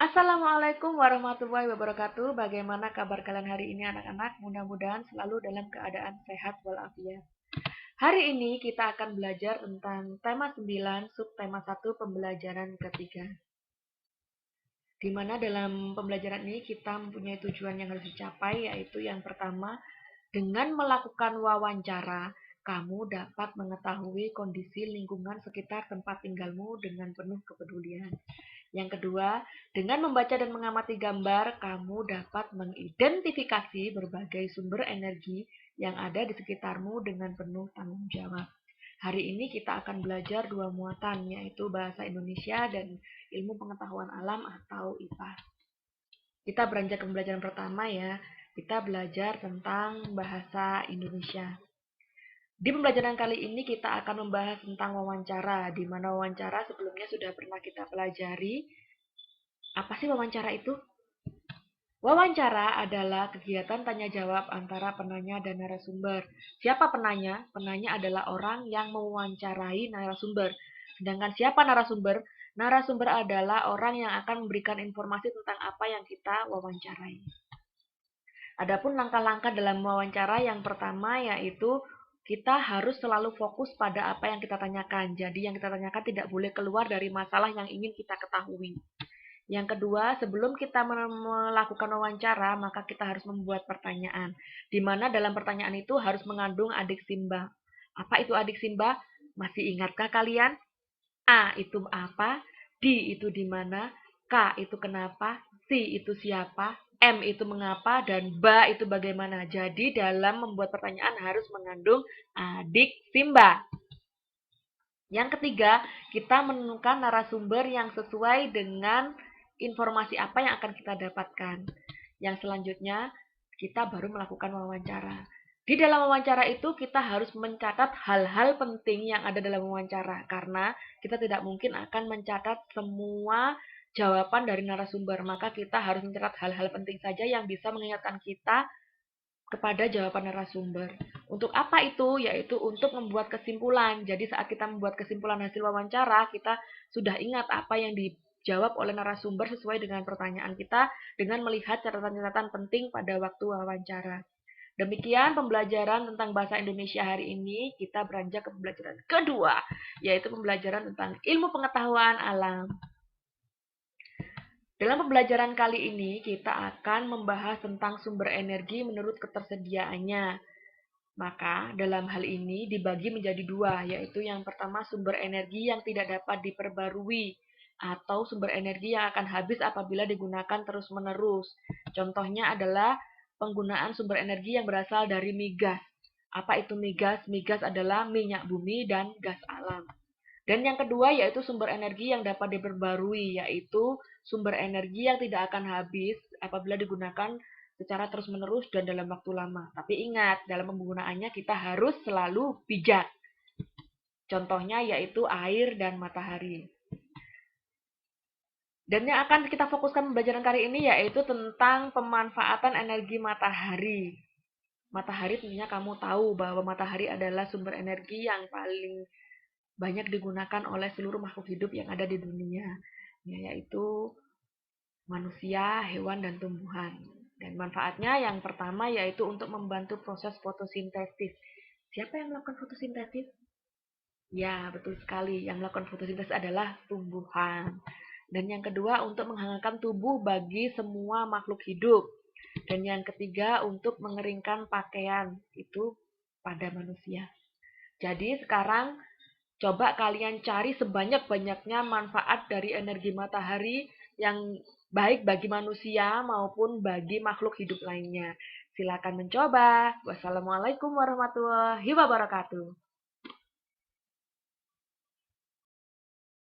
Assalamualaikum warahmatullahi wabarakatuh. Bagaimana kabar kalian hari ini anak-anak? Mudah-mudahan selalu dalam keadaan sehat walafiat. Hari ini kita akan belajar tentang tema 9, subtema 1, pembelajaran ketiga. Di mana dalam pembelajaran ini kita mempunyai tujuan yang harus dicapai, yaitu yang pertama, dengan melakukan wawancara, kamu dapat mengetahui kondisi lingkungan sekitar tempat tinggalmu dengan penuh kepedulian. Yang kedua, dengan membaca dan mengamati gambar, kamu dapat mengidentifikasi berbagai sumber energi yang ada di sekitarmu dengan penuh tanggung jawab. Hari ini kita akan belajar dua muatan, yaitu bahasa Indonesia dan ilmu pengetahuan alam atau IPA. Kita beranjak ke pembelajaran pertama ya. Kita belajar tentang bahasa Indonesia. Di pembelajaran kali ini kita akan membahas tentang wawancara, di mana wawancara sebelumnya sudah pernah kita pelajari. Apa sih wawancara itu? Wawancara adalah kegiatan tanya jawab antara penanya dan narasumber. Siapa penanya? Penanya adalah orang yang mewawancarai narasumber. Sedangkan siapa narasumber? Narasumber adalah orang yang akan memberikan informasi tentang apa yang kita wawancarai. Adapun langkah-langkah dalam wawancara yang pertama yaitu kita harus selalu fokus pada apa yang kita tanyakan. Jadi yang kita tanyakan tidak boleh keluar dari masalah yang ingin kita ketahui. Yang kedua, sebelum kita melakukan wawancara, maka kita harus membuat pertanyaan. Di mana dalam pertanyaan itu harus mengandung adik simba. Apa itu adik simba? Masih ingatkah kalian? A itu apa? D itu di mana? K itu kenapa? C itu siapa? M itu mengapa? Dan B itu bagaimana? Jadi dalam membuat pertanyaan harus mengandung adik simba. Yang ketiga, kita menemukan narasumber yang sesuai dengan informasi apa yang akan kita dapatkan. Yang selanjutnya, kita baru melakukan wawancara. Di dalam wawancara itu kita harus mencatat hal-hal penting yang ada dalam wawancara karena kita tidak mungkin akan mencatat semua jawaban dari narasumber, maka kita harus mencatat hal-hal penting saja yang bisa mengingatkan kita kepada jawaban narasumber. Untuk apa itu? Yaitu untuk membuat kesimpulan. Jadi saat kita membuat kesimpulan hasil wawancara, kita sudah ingat apa yang dijawab oleh narasumber sesuai dengan pertanyaan kita dengan melihat catatan-catatan penting pada waktu wawancara. Demikian pembelajaran tentang bahasa Indonesia hari ini. Kita beranjak ke pembelajaran kedua, yaitu pembelajaran tentang ilmu pengetahuan alam. Dalam pembelajaran kali ini, kita akan membahas tentang sumber energi menurut ketersediaannya. Maka, dalam hal ini dibagi menjadi dua, yaitu yang pertama sumber energi yang tidak dapat diperbarui, atau sumber energi yang akan habis apabila digunakan terus-menerus. Contohnya adalah penggunaan sumber energi yang berasal dari migas. Apa itu migas? Migas adalah minyak bumi dan gas alam. Dan yang kedua yaitu sumber energi yang dapat diperbarui, yaitu sumber energi yang tidak akan habis apabila digunakan secara terus-menerus dan dalam waktu lama. Tapi ingat, dalam penggunaannya kita harus selalu bijak. Contohnya yaitu air dan matahari. Dan yang akan kita fokuskan pembelajaran kali ini yaitu tentang pemanfaatan energi matahari. Matahari tentunya kamu tahu bahwa matahari adalah sumber energi yang paling banyak digunakan oleh seluruh makhluk hidup yang ada di dunia, yaitu manusia, hewan, dan tumbuhan. Dan manfaatnya yang pertama yaitu untuk membantu proses fotosintesis. Siapa yang melakukan fotosintesis? Ya, betul sekali. Yang melakukan fotosintesis adalah tumbuhan. Dan yang kedua untuk menghangatkan tubuh bagi semua makhluk hidup. Dan yang ketiga untuk mengeringkan pakaian itu pada manusia. Jadi sekarang coba kalian cari sebanyak-banyaknya manfaat dari energi matahari yang baik bagi manusia maupun bagi makhluk hidup lainnya. Silakan mencoba. Wassalamualaikum warahmatullahi wabarakatuh.